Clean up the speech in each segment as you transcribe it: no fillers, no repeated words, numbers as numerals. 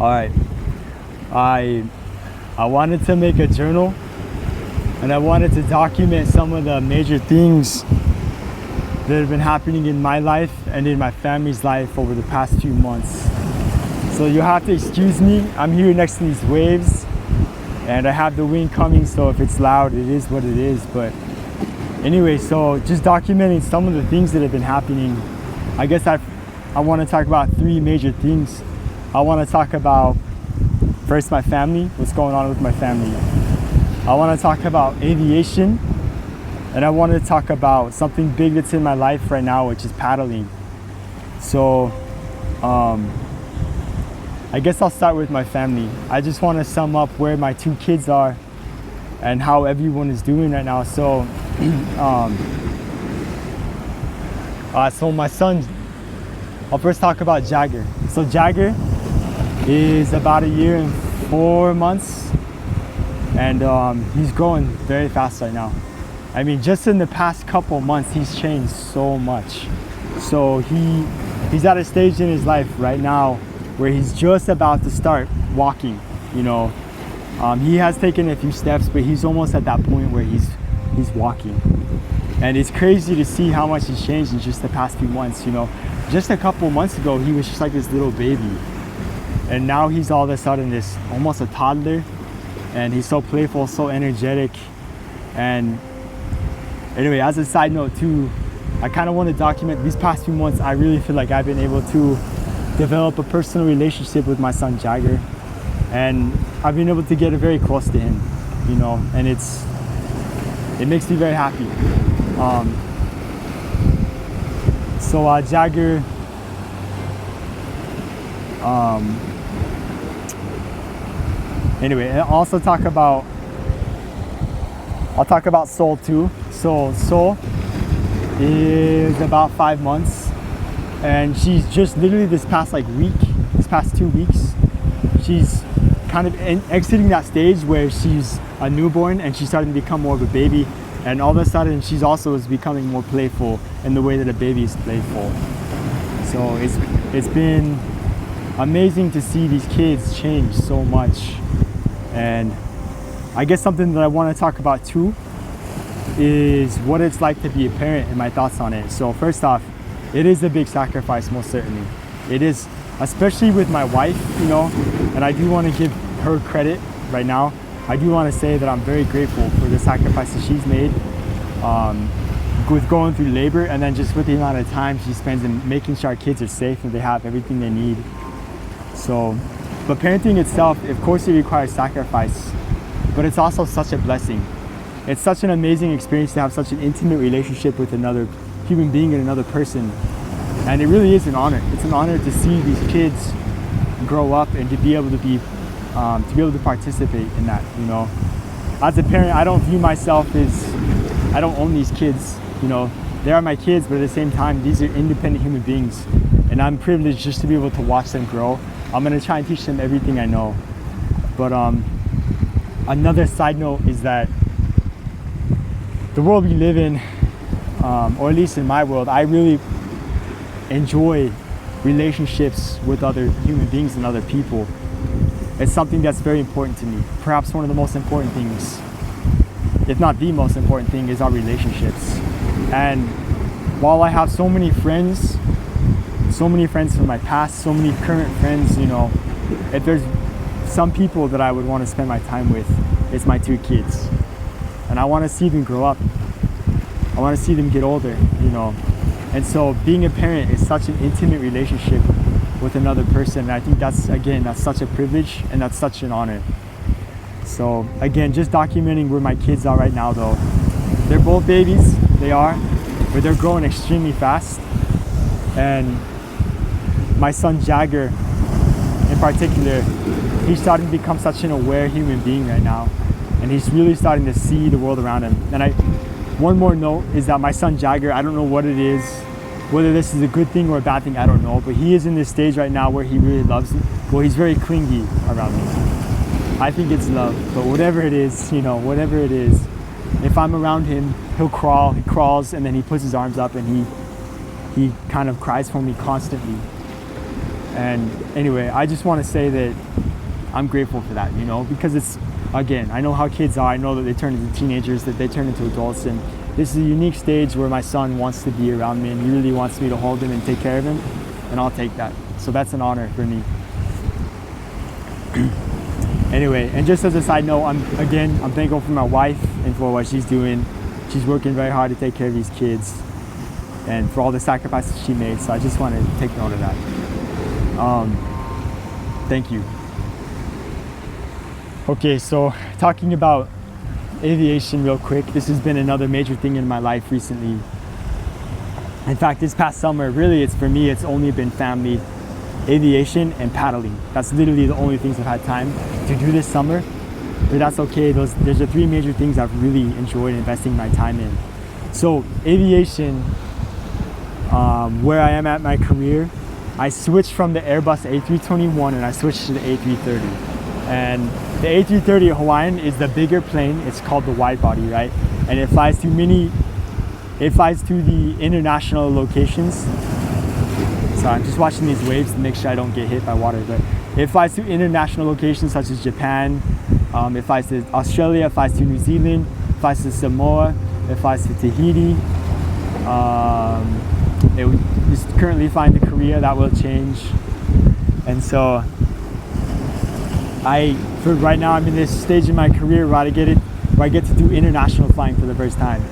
All right. I wanted to make a journal, and I wanted to document some of the major things that have been happening in my life and in my family's life over the past few months. So you'll have to excuse me. I'm here next to these waves, and I have the wind coming, so if it's loud, it is what it is. But anyway, so just documenting some of the things that have been happening. I guess I want to talk about three major things. I want to talk about, first, my family, what's going on with my family. I want to talk about aviation, and I want to talk about something big that's in my life right now, which is paddling. So I guess I'll start with my family. I just want to sum up where my two kids are and how everyone is doing right now. So so my son, I'll first talk about Jagger. So Jagger is about 1 year and 4 months, and he's growing very fast right now. I mean, just in the past couple months, he's changed so much. So he's at a stage in his life right now where he's just about to start walking, you know. He has taken a few steps, but he's almost at that point where he's walking. And it's crazy to see how much he's changed in just the past few months, you know. Just a couple months ago, he was just like this little baby. And now he's all of a sudden this, almost a toddler. And he's so playful, so energetic. And anyway, as a side note too, I kind of want to document these past few months. I really feel like I've been able to develop a personal relationship with my son Jagger. And I've been able to get very close to him, you know, and it makes me very happy. So Jagger, anyway, I'll talk about Soul too. So Soul is about 5 months, and she's just literally this past 2 weeks, she's kind of exiting that stage where she's a newborn and she's starting to become more of a baby, and all of a sudden she's also is becoming more playful in the way that a baby is playful. So it's been amazing to see these kids change so much. And I guess something that I want to talk about too is what it's like to be a parent and my thoughts on it. So first off, it is a big sacrifice, most certainly. It is, especially with my wife, you know, and I do want to give her credit right now. I do want to say that I'm very grateful for the sacrifices she's made with going through labor, and then just with the amount of time she spends in making sure our kids are safe and they have everything they need. So, but parenting itself, of course it requires sacrifice, but it's also such a blessing. It's such an amazing experience to have such an intimate relationship with another human being and another person. And it really is an honor. It's an honor to see these kids grow up and to be able to participate in that, you know. As a parent, I don't view myself as, I don't own these kids, you know. They are my kids, but at the same time, these are independent human beings. And I'm privileged just to be able to watch them grow. I'm gonna try and teach them everything I know. But another side note is that the world we live in, or at least in my world, I really enjoy relationships with other human beings and other people. It's something that's very important to me. Perhaps one of the most important things, if not the most important thing, is our relationships. And while I have so many friends from my past, so many current friends, you know, if there's some people that I would want to spend my time with, it's my two kids. And I want to see them grow up. I want to see them get older, you know. And so being a parent is such an intimate relationship with another person. And I think that's such a privilege, and that's such an honor. So again, just documenting where my kids are right now though. They're both babies, they are, but they're growing extremely fast. And my son Jagger in particular, he's starting to become such an aware human being right now. And he's really starting to see the world around him. And one more note is that my son Jagger, I don't know what it is, whether this is a good thing or a bad thing, I don't know, but he is in this stage right now where he really loves me. Well, he's very clingy around me. I think it's love, but whatever it is, you know, whatever it is, if I'm around him, he crawls, and then he puts his arms up and he kind of cries for me constantly. And anyway, I just want to say that I'm grateful for that, you know, because it's, again, I know how kids are. I know that they turn into teenagers, that they turn into adults, and this is a unique stage where my son wants to be around me and he really wants me to hold him and take care of him, and I'll take that. So that's an honor for me. Anyway, and just as a side note, I'm thankful for my wife and for what she's doing. She's working very hard to take care of these kids and for all the sacrifices she made. So I just want to take note of that. Thank you. Okay, so talking about aviation real quick, this has been another major thing in my life recently. In fact, this past summer, really, it's only been family, aviation, and paddling. That's literally the only things I've had time to do this summer, but that's okay. There's the three major things I've really enjoyed investing my time in. So aviation, where I am at my career, I switched from the Airbus A321 and I switched to the A330. And the A330 Hawaiian is the bigger plane. It's called the wide body, right? And it flies to the international locations. So I'm just watching these waves to make sure I don't get hit by water. But it flies to international locations such as Japan. It flies to Australia, it flies to New Zealand, it flies to Samoa, it flies to Tahiti. It is currently flying to Korea. That will change. And so for right now, I'm in this stage in my career where I get to do international flying for the first time.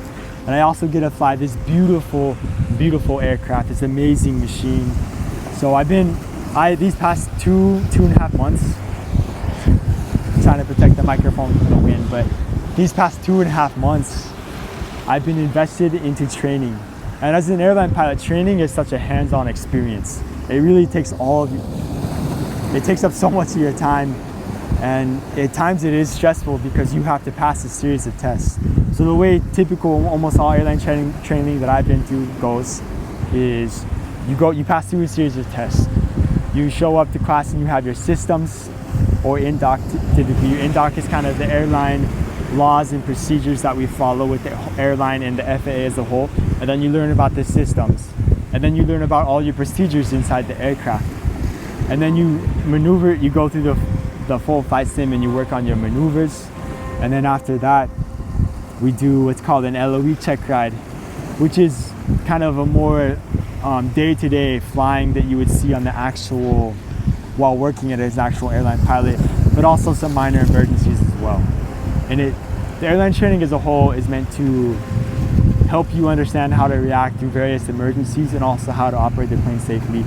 And I also get to fly this beautiful, beautiful aircraft, this amazing machine. So these past two and a half months, I'm trying to protect the microphone from the wind, but these past 2.5 months, I've been invested into training. And as an airline pilot, training is such a hands-on experience. It really takes it takes up so much of your time. And at times it is stressful because you have to pass a series of tests. So the way typical almost all airline training that I've been through goes is you pass through a series of tests. You show up to class and you have your systems, or INDOC. Typically your INDOC is kind of the airline laws and procedures that we follow with the airline and the FAA as a whole. And then you learn about the systems. And then you learn about all your procedures inside the aircraft. And then you go through the full flight sim and you work on your maneuvers. And then after that, we do what's called an LOE check ride, which is kind of a more day-to-day flying that you would see on the actual, while working as an actual airline pilot, but also some minor emergencies as well. And the airline training as a whole is meant to help you understand how to react to various emergencies and also how to operate the plane safely.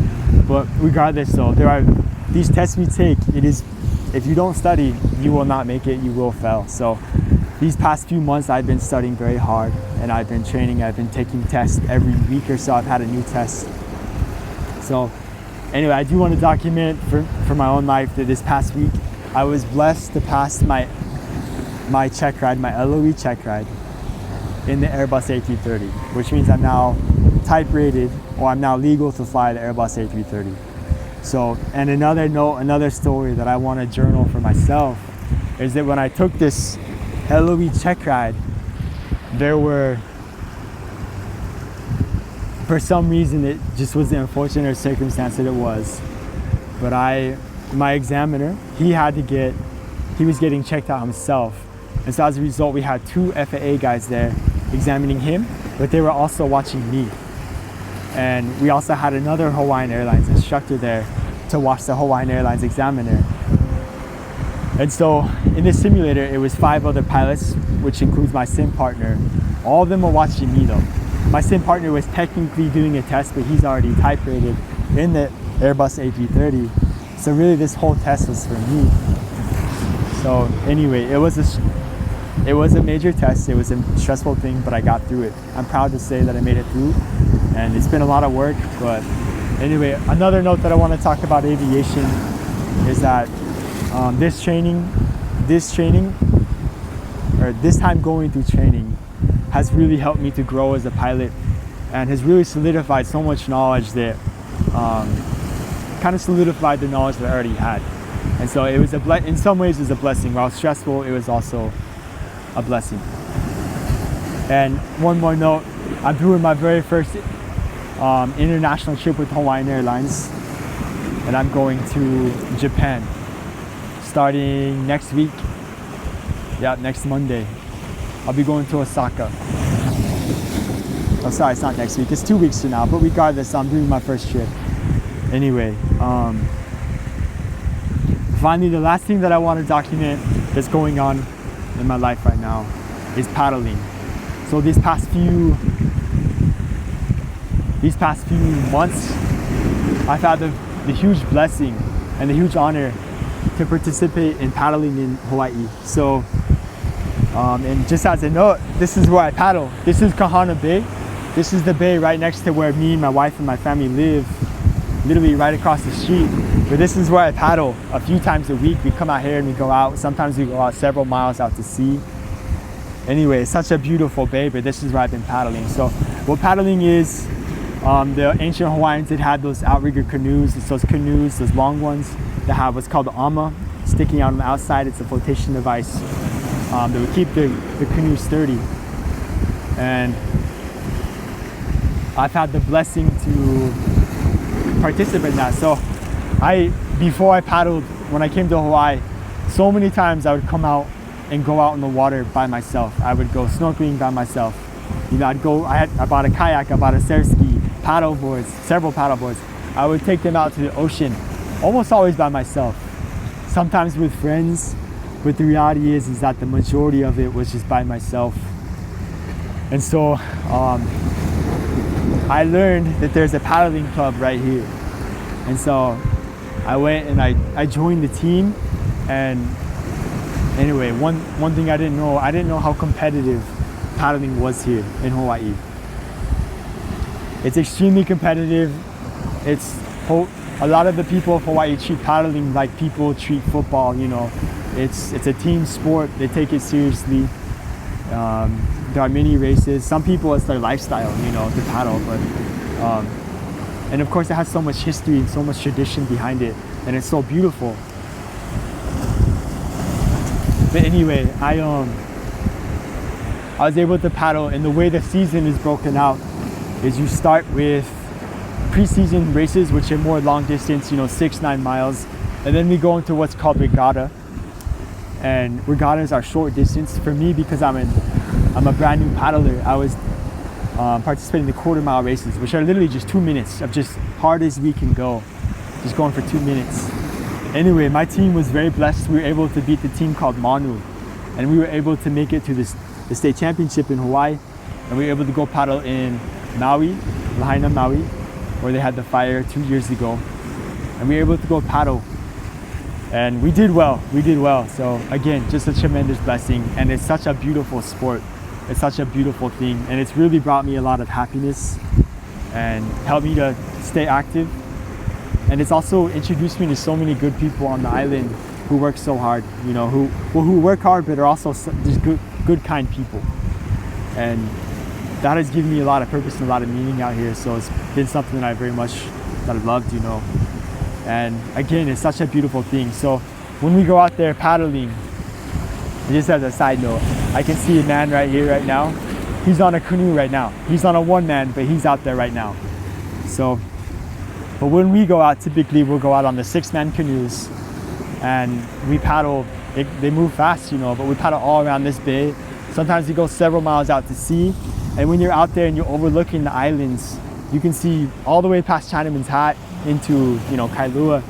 But regardless, though, there are these tests we take. If you don't study, you will not make it, you will fail. So these past few months, I've been studying very hard and I've been training. I've been taking tests every week or so. I've had a new test. So anyway, I do want to document for my own life that this past week, I was blessed to pass my check ride, my LOE check ride in the Airbus A330, which means I'm now type rated, or I'm now legal to fly the Airbus A330. So, and another story that I want to journal for myself is that when I took this LOE check ride, for some reason, it just was the unfortunate circumstance that it was. But my examiner, he was getting checked out himself. And so as a result, we had 2 FAA guys there examining him, but they were also watching me. And we also had another Hawaiian Airlines instructor there to watch the Hawaiian Airlines examiner. And so in this simulator, it was 5 other pilots, which includes my sim partner. All of them were watching me though. My sim partner was technically doing a test, but he's already type rated in the Airbus A330. So really this whole test was for me. So anyway, it was a major test. It was a stressful thing, but I got through it. I'm proud to say that I made it through, and it's been a lot of work. But anyway, another note that I want to talk about aviation is that this time going through training has really helped me to grow as a pilot and has really solidified so much knowledge that kind of solidified the knowledge that I already had. And so it was in some ways it was a blessing. While stressful, it was also a blessing. And one more note, I'm doing my very first international trip with Hawaiian Airlines. and I'm going to Japan starting next week. Yeah, next Monday. I'll be going to Osaka. Oh, sorry, it's not next week. It's 2 weeks from now, but regardless, I'm doing my first trip. Anyway, finally, the last thing that I want to document that's going on in my life right now is paddling. So these past few months, I've had the huge blessing and the huge honor to participate in paddling in Hawaii. So, and just as a note, this is where I paddle. This is Kahana Bay. This is the bay right next to where me, my wife, and my family live, literally right across the street. But this is where I paddle a few times a week. We come out here and we go out. Sometimes we go out several miles out to sea. Anyway, it's such a beautiful bay, but this is where I've been paddling. So what paddling is, the ancient Hawaiians had those outrigger canoes. It's those canoes, those long ones that have what's called the ama sticking out on the outside. It's a flotation device that would keep the canoe sturdy. And I've had the blessing to participate in that. So before I paddled, when I came to Hawaii, so many times I would come out and go out in the water by myself. I would go snorkeling by myself. You know, I bought a kayak, I bought a surf ski, paddle boards, several paddle boards. I would take them out to the ocean, almost always by myself. Sometimes with friends, but the reality is that the majority of it was just by myself. And so I learned that there's a paddling club right here. And so I went and I joined the team. And anyway, one thing I didn't know how competitive paddling was here in Hawaii. It's extremely competitive. A lot of the people of Hawaii treat paddling like people treat football, you know. It's a team sport. They take it seriously. There are many races. Some people, it's their lifestyle, you know, to paddle. But and of course, it has so much history and so much tradition behind it, and it's so beautiful. But anyway, I was able to paddle, and the way the season is broken out is you start with pre-season races, which are more long distance, you know, 6-9 miles, and then we go into what's called regatta. And regatta is our short distance. For me, because I'm a brand new paddler, I was participating in the quarter-mile races, which are literally just 2 minutes of just hard as we can go, just going for 2 minutes. Anyway, my team was very blessed. We were able to beat the team called Manu, and we were able to make it to the state championship in Hawaii, and we were able to go paddle in Maui, Lahaina, Maui, where they had the fire 2 years ago, and we were able to go paddle. And we did well. So again, just a tremendous blessing. And it's such a beautiful sport. It's such a beautiful thing. And it's really brought me a lot of happiness and helped me to stay active. And it's also introduced me to so many good people on the island who work so hard, you know, who work hard, but are also just good, kind people. And that has given me a lot of purpose and a lot of meaning out here. So it's been something that I've loved, you know. And again, it's such a beautiful thing. So when we go out there paddling, just as a side note, I can see a man right here right now. He's on a canoe right now. He's on a one man, but he's out there right now. So, but when we go out, typically we'll go out on the 6-man canoes and we paddle. They move fast, you know, but we paddle all around this bay. Sometimes we go several miles out to sea. And when you're out there and you're overlooking the islands, you can see all the way past Chinaman's Hat into, you know, Kailua,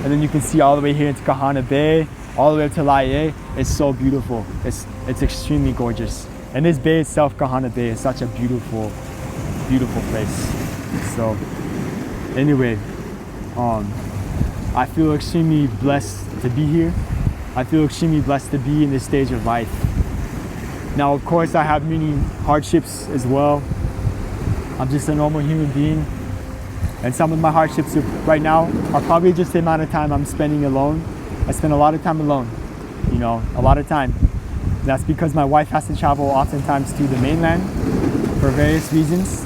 and then you can see all the way here into Kahana Bay, all the way up to Laie. It's so beautiful. It's extremely gorgeous. And this bay itself, Kahana Bay, is such a beautiful, beautiful place. So anyway, I feel extremely blessed to be here. I feel extremely blessed to be in this stage of life. Now, of course, I have many hardships as well. I'm just a normal human being. And some of my hardships right now are probably just the amount of time I'm spending alone. I spend a lot of time alone, you know, a lot of time. That's because my wife has to travel oftentimes to the mainland for various reasons.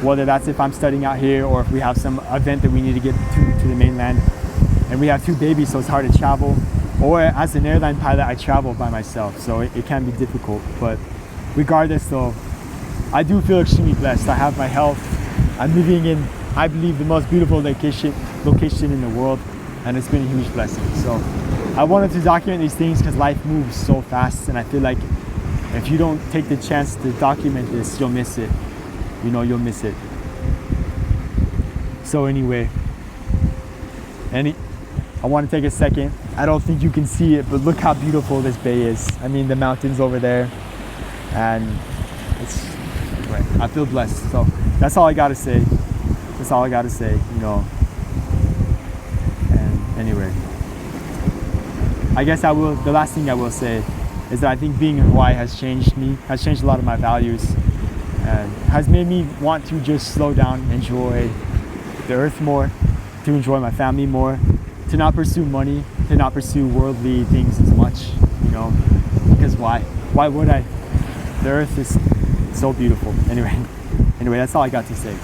Whether that's if I'm studying out here or if we have some event that we need to get to the mainland. And we have 2 babies, so it's hard to travel. Or as an airline pilot, I travel by myself, so it can be difficult. But regardless though, I do feel extremely blessed. I have my health. I'm living in I believe, the most beautiful location in the world, and it's been a huge blessing. So I wanted to document these things because life moves so fast, and I feel like if you don't take the chance to document this, you'll miss it. You'll miss it. So anyway, I want to take a second. I don't think you can see it, but look how beautiful this bay is. I mean, the mountains over there, and it's right. I feel blessed. So that's all I gotta say. That's all I gotta say. And anyway, I guess the last thing I will say is that I think being in Hawaii has changed me, has changed a lot of my values, and has made me want to just slow down, enjoy the earth more, to enjoy my family more, to not pursue money, to not pursue worldly things as much, because why? Why would I? The earth is so beautiful. Anyway, that's all I got to say.